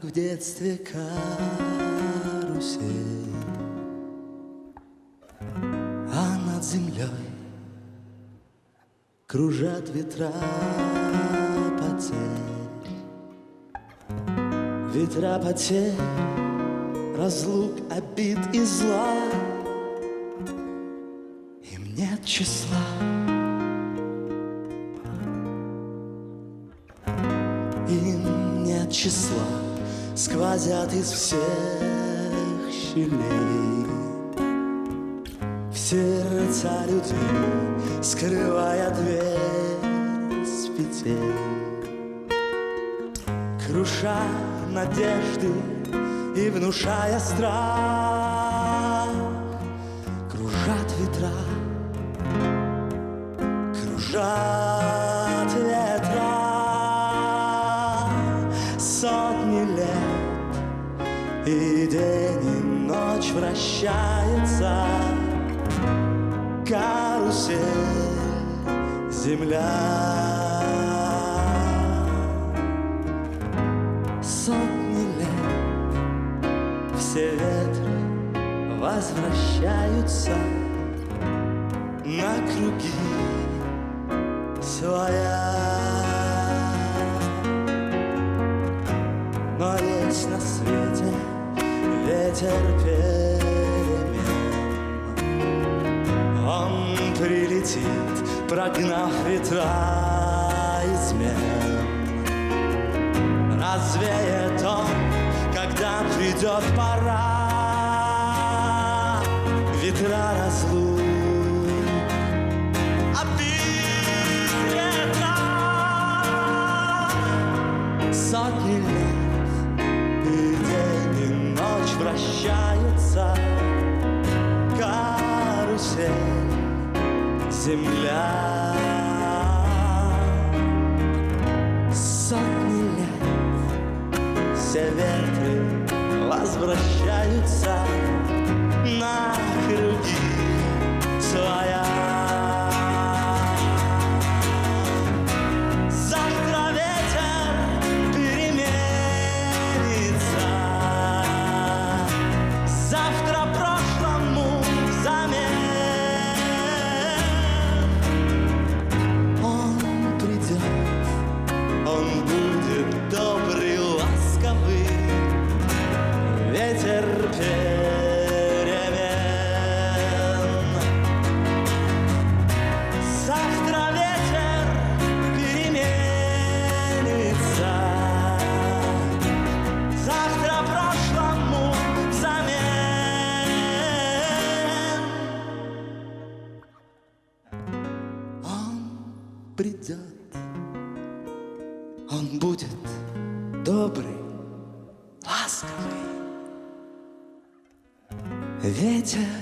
как в детстве карусель, а над землей кружат ветра потерь. Ветра потерь, разлук, обид и зла. Им нет числа. Им нет числа, сквозят из всех щелей в сердца людей, скрывая дверь с петель. Круша надежды и внушая страх, кружат ветра, кружат ветра. Сотни лет, и день, и ночь вращается карусель, земля. Сотни лет, все ветры возвращаются на круги своя. Но есть на свете ветер перемен. Он прилетит, прогнав ветра измен. Развеет он, когда придет пора, ветра разлук, обид, ветра. Сотни лет, и день, и ночь вращается карусель, земля. Сотни лет, все ветры возвращаются на круги своя. Завтра ветер переменится, завтра прошлому взамен. Он придет, он будет добрый, ласковый, ветер перемен. Завтра ветер переменится, завтра прошлому взамен. Он придет, он будет добрый, ласковый, ветер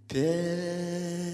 перемен.